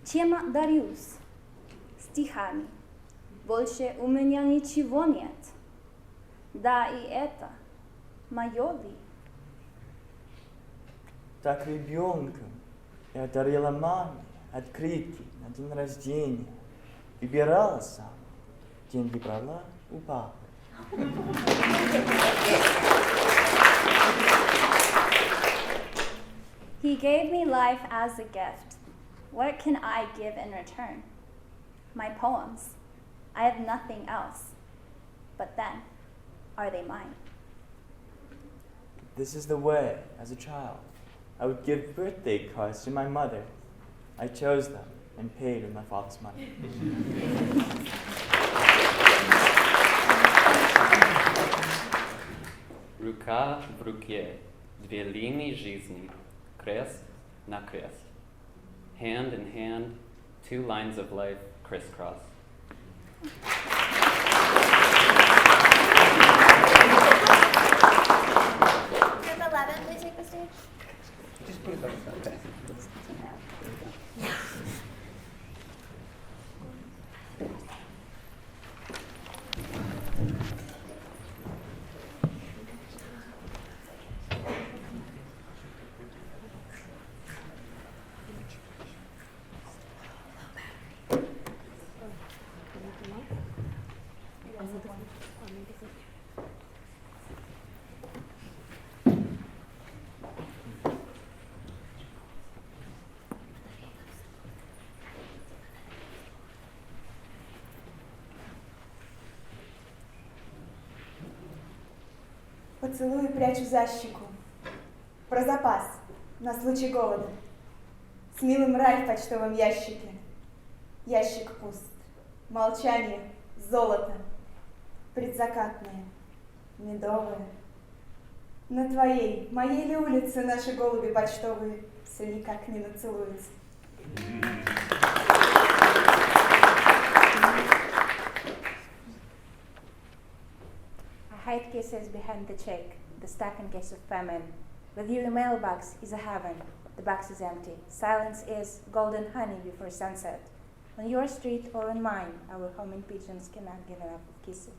чем дарюсь? Стихами. Больше у меня ничего нет. Да и это мое ли? Так ребенком я дарила маме открытки на день рождения. Выбирала сам. Деньги брала у папы. He gave me life as a gift. What can I give in return? My poems. I have nothing else. But then, are they mine? This is the way, as a child. I would give birthday cards to my mother. I chose them and paid with my father's money. Рука в руке, две линии жизни, крест на крест. Hand in hand, two lines of life crisscross. Group 11, please take the stage. Just put it on the side. Поцелуй прячу за щеку. Про запас, на случай голода. С милым рай в почтовом ящике. Ящик пуст. Молчание, золото. Предзакатное, медовое. На твоей, моей ли улице наши голуби почтовые все никак не нацелуются? A hide kisses behind the cheek, the stack in case of famine. With you the mailbox is a heaven, the box is empty. Silence is golden honey before sunset. On your street or on mine, our homing pigeons cannot get enough of kissing.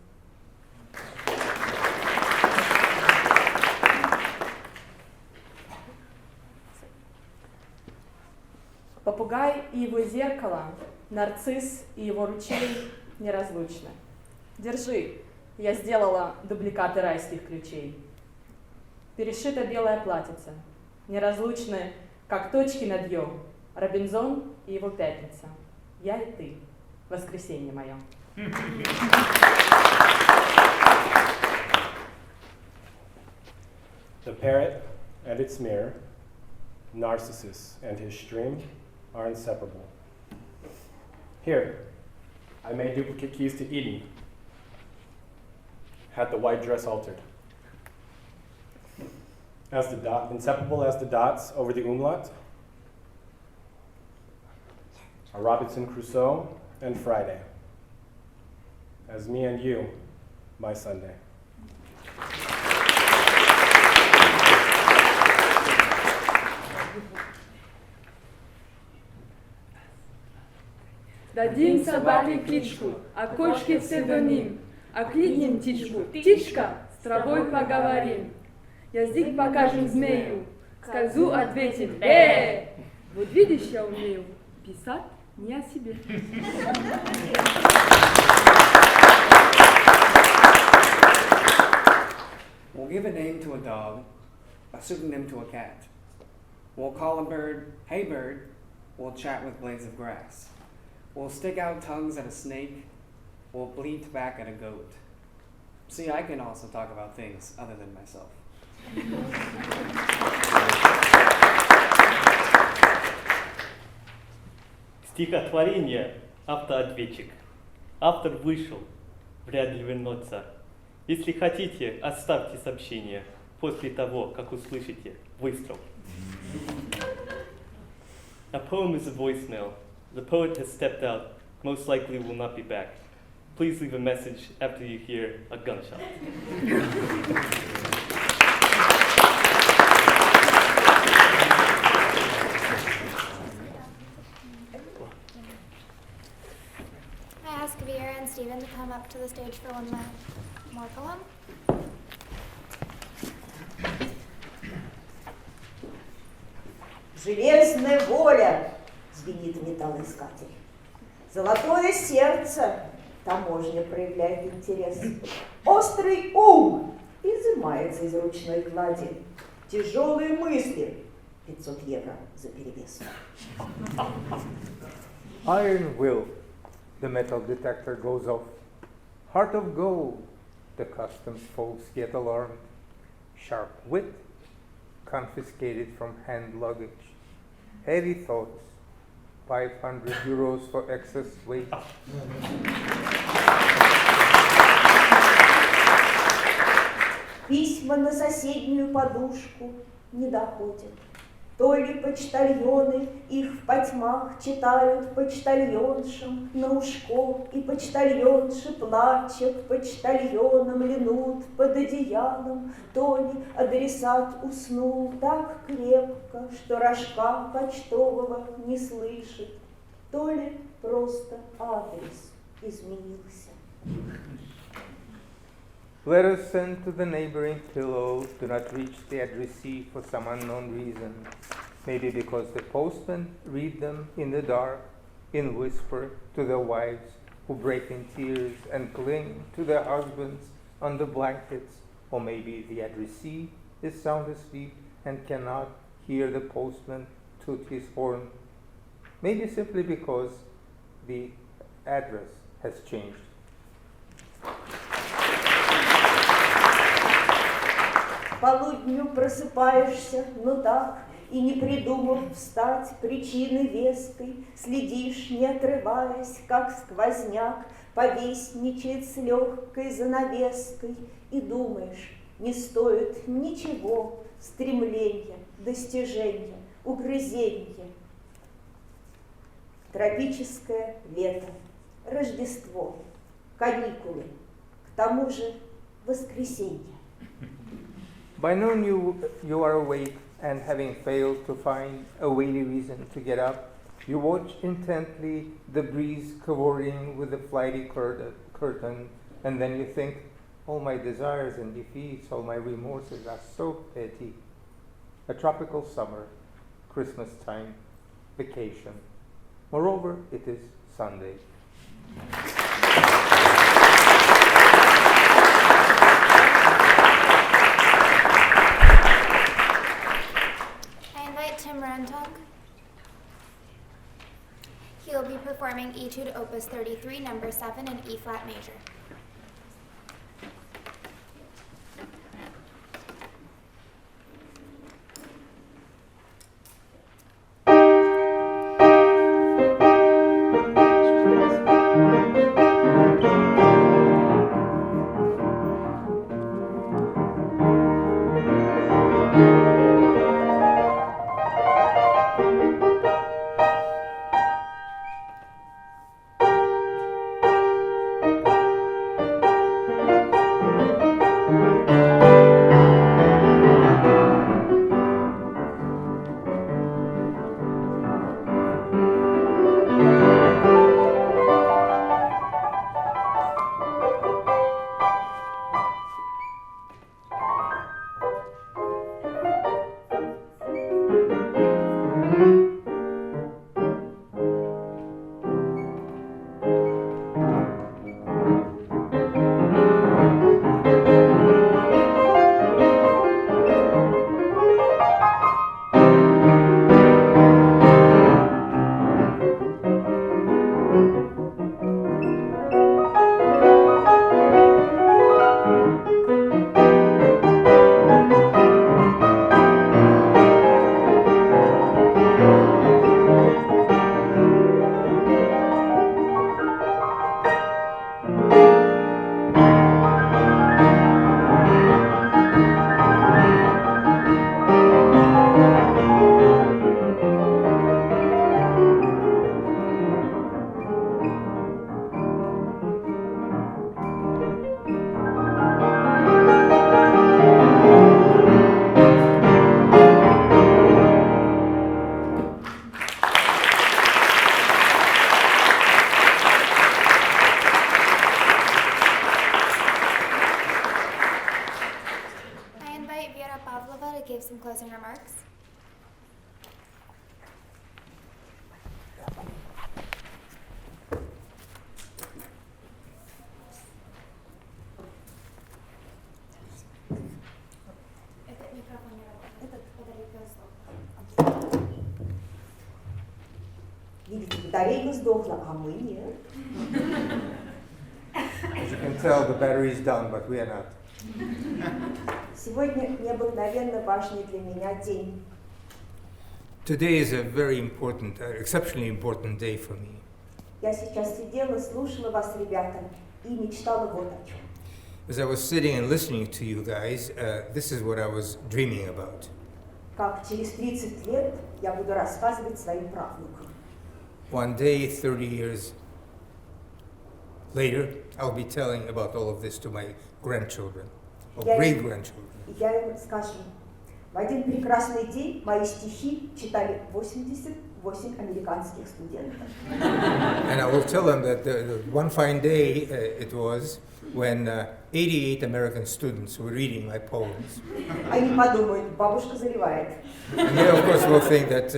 Попугай и его зеркало, нарцисс и его ручей неразлучны. Держи, я сделала дубликаты райских ключей. Перешито белое платьице, неразлучны, как точки над «ё», Робинзон и его пятница. Я и ты, воскресенье мое. The parrot and its mirror, Narcissus and his stream are inseparable. Here, I made duplicate keys to Eden, had the white dress altered. As the inseparable as the dots over the umlaut, are Robinson Crusoe and Friday, as me and you, my Sunday. Дадим собаке кличку, а кошке псевдоним. Окликнем птичку, птичка, с травой поговорим. Язык покажем змею, козу ответим, Вот видишь, я умею писать не о себе. We'll give a name to a dog, a pseudonym to a cat. We'll call a bird, hey bird. We'll chat with blades of grass. We'll stick out tongues at a snake. We'll bleat back at a goat. See, I can also talk about things other than myself. Стихотворение «Автоответчик». Автор вышел, вряд ли вернется. Если хотите, оставьте сообщение после того, как услышите выстрел. A poem is a voicemail. The poet has stepped out, most likely will not be back. Please leave a message after you hear a gunshot. I ask Vera and Stephen to come up to the stage for one more poem. Железная воля, звенит металлоискатель. Золотое сердце, таможня проявляет интерес. Острый ум изымается из ручной клади. Тяжелые мысли, 500 евро за перевес. Iron will, the metal detector goes off. Heart of gold, the customs folks get alarmed. Sharp wit, confiscated from hand luggage. Heavy thoughts, 500 euros for excess weight. Письма на соседнюю подушку не доходят. То ли почтальоны их в потьмах читают почтальоншам на ушко, и почтальонши, плача к почтальонам, лянут под одеялом, то ли адресат уснул так крепко, что рожка почтового не слышит, то ли просто адрес изменился. Letters sent to the neighboring pillow do not reach the addressee for some unknown reason. Maybe because the postmen read them in the dark, in whisper to their wives who break in tears and cling to their husbands under blankets. Or maybe the addressee is sound asleep and cannot hear the postman toot his horn. Maybe simply because the address has changed. Полудню просыпаешься, но так и не придумав встать причины веской, следишь, не отрываясь, как сквозняк повесничает с легкой занавеской, и думаешь, не стоит ничего стремления, достижения, угрызения. Тропическое лето, Рождество, каникулы, к тому же воскресенье. By noon you are awake, and having failed to find a weighty reason to get up, you watch intently the breeze cavorting with the flighty curtain, and then you think, all my desires and defeats, all my remorses are so petty. A tropical summer, Christmas time, vacation. Moreover, it is Sunday. Tim Rantok. He will be performing Etude Opus 33, number 7 in E-flat major. invite Vera Pavlova to give some closing remarks. Видите, батарейка сдохла, а мы нет. As you can tell, the battery is done, but we are not. Сегодня необыкновенно важный для меня день. Today is a very important, exceptionally important day for me. Я сейчас сидела, слушала вас, ребята, и мечтала вот о чем. As I was sitting and listening to you guys, this is what I was dreaming about. Как через 30 лет я буду рассказывать своим правнукам. One day, 30 years later, I'll be telling about all of this to my grandchildren, or great-grandchildren. Я им скажу, в один прекрасный день мои стихи читали 88 американских студентов. And I will tell them that one fine day it was when 88 American students were reading my poems. Они подумают, бабушка заливает. And they, of course, will think that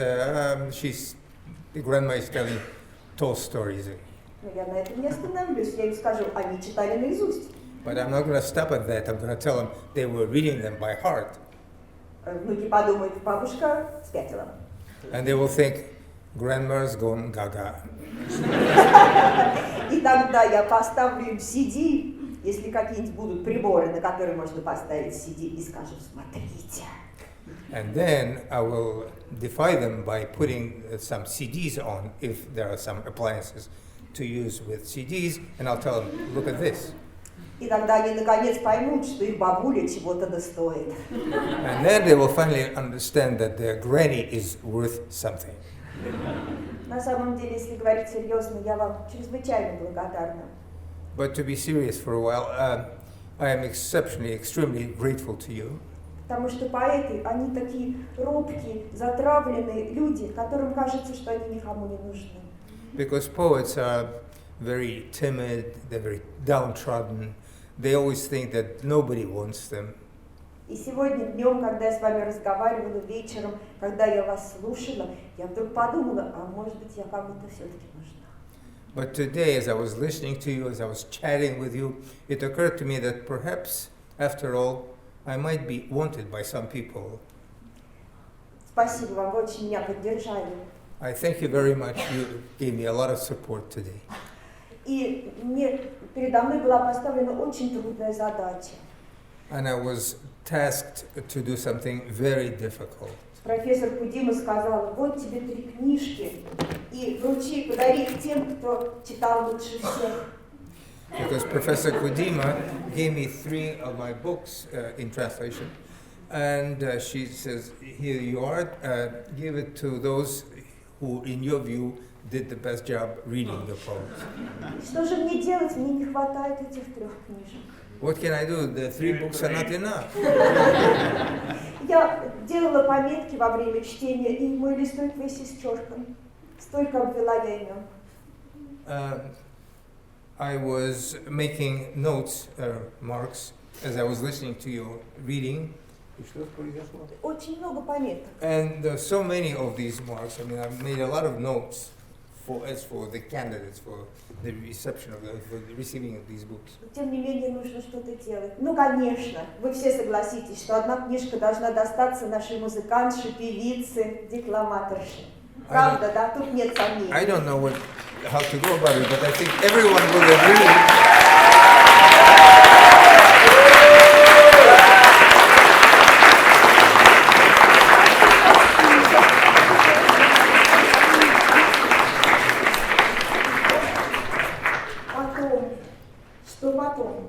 the grandma is telling tall stories. Но я на этом не остановлюсь, я им скажу, они читали наизусть. But I'm not going to stop at that. I'm going to tell them they were reading them by heart. Внуки подумают, бабушка спятила. And they will think, grandma's gone gaga. И тогда я поставлю им CD, если какие-нибудь будут приборы, на которые можно поставить CD, и скажу, смотрите. And then I will defy them by putting some CDs on, if there are some appliances to use with CDs, and I'll tell them, look at this. И тогда они наконец поймут, что их бабуля чего-то достоит. And then they will finally understand that their granny is worth something. На самом деле, если говорить серьезно, я вам чрезвычайно благодарна. But to be serious for a while, I am extremely grateful to you. Потому что поэты, они такие робкие, затравленные люди, которым кажется, что они никому не нужны. Because poets are very timid, they're very downtrodden. They always think that nobody wants them. И сегодня днем, когда я с вами разговаривала, вечером, когда я вас слушала, я вдруг подумала, а может быть, я кому-то все-таки нужна. But today, as I was listening to you, as I was chatting with you, it occurred to me that perhaps, after all, I might be wanted by some people. Спасибо вам, вы очень меня поддержали. I thank you very much. You gave me a lot of support today. И передо мной была поставлена очень трудная задача. And I was tasked to do something very difficult. Профессор Кудима сказала, вот тебе 3 книжки, и подари их тем, кто читал лучше всех. Because Professor Kudima gave me 3 of my books in translation, and she says, here you are, give it to those who, in your view, did the best job reading your poems. Что же мне делать? Мне не хватает этих 3 книжек. What can I do? The 3 books are not enough. Я делала пометки во время чтения, и мой листок весь исчеркан. Столько обвела я имен. I was making notes, marks, as I was listening to you reading. Очень много пометок. And there are so many of these marks. I mean, I made a lot of notes as for the candidates for the reception of for the receiving of these books. Тем не менее, нужно что-то делать. Ну, конечно, вы все согласитесь, что одна книжка должна достаться нашей музыкантше, певице, декламаторше. Правда, да? Тут нет сомнений. I don't know how to go about it, but I think everyone will agree.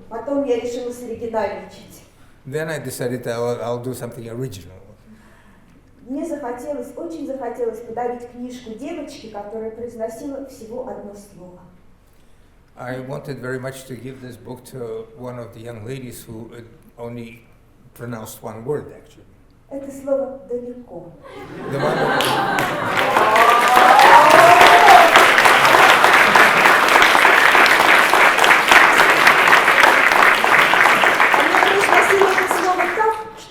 Потом я решила соригинальничать. Then I decided I'll do something original. Мне очень захотелось подарить книжку девочке, которая произносила всего одно слово. I wanted very much to give this book to one of the young ladies who only pronounced one word, actually. Это слово «далеко».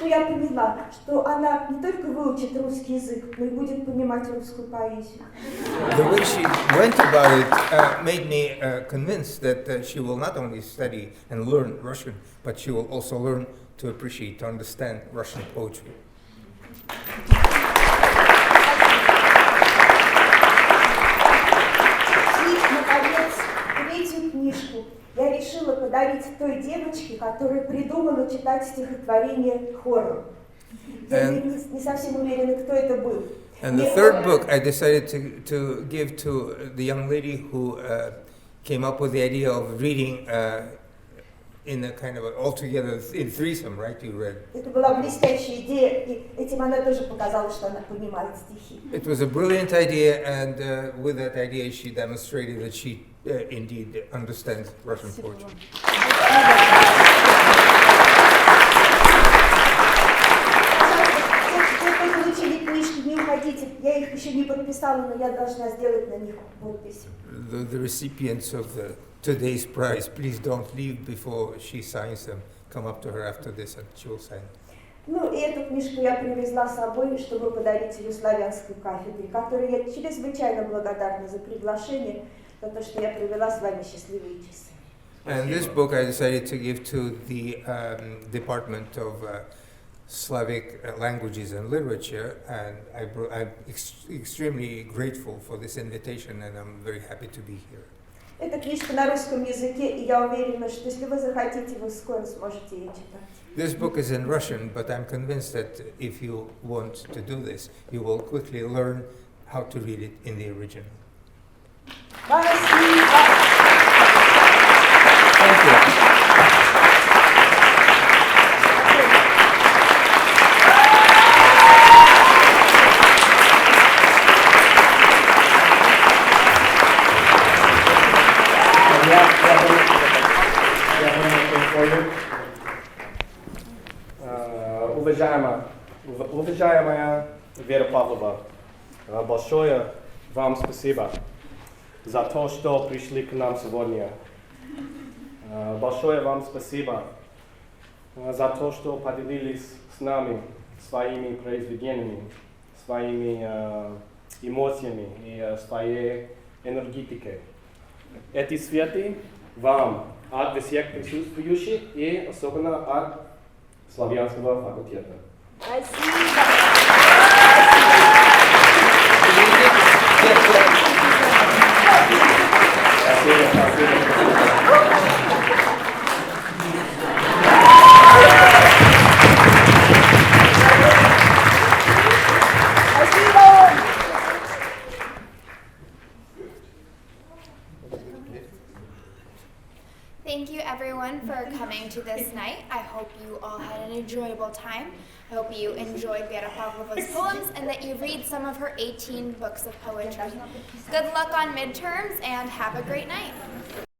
Я я поняла, что она не только выучит русский язык, но и будет понимать русскую поэзию. The way she went about it made me convinced that she will not only study and learn Russian, but she will also learn to appreciate, to understand Russian poetry. И, наконец, третью книжку я решила подарить той девочке, которая придумала читать стихотворение хором. Я не совсем уверена, кто это был. And the third book I decided to give to the young lady who came up with the idea of reading in a kind of altogether in threesome, right? You read. Это была блестящая идея, и этим она тоже показала, что она понимает стихи. It was a brilliant idea, and with that idea she demonstrated that she indeed understands Russian poetry. Вы получили книжки, не уходите. Я их еще не подписала, но я должна сделать на них подпись. The recipients of today's prize, please don't leave before she signs them. Come up to her after this and she will sign. Ну, и эту книжку я привезла с собой, чтобы подарить ее славянской кафедре, которой я чрезвычайно благодарна за приглашение, за то, что я провела с вами счастливые часы. And this book I decided to give to the Department of Slavic Languages and Literature, and I'm extremely grateful for this invitation, and I'm very happy to be here. Эта книжка на русском языке, и я уверена, что если вы захотите, вы скоро сможете ее читать. This book is in Russian, but I'm convinced that if you want to do this, you will quickly learn how to read it in the original. Thank you. Уважаемая Вера Павлова, большое вам спасибо за то, что пришли к нам сегодня. Большое вам спасибо за то, что поделились с нами своими произведениями, своими эмоциями и своей энергетикой. Эти цветы вам от всех присутствующих и особенно от славянского факультета. Thank you everyone for coming to this night. I hope you all had an enjoyable time. I hope you enjoyed Vera Pavlova's poems and that you read some of her 18 books of poetry. Good luck on midterms and have a great night.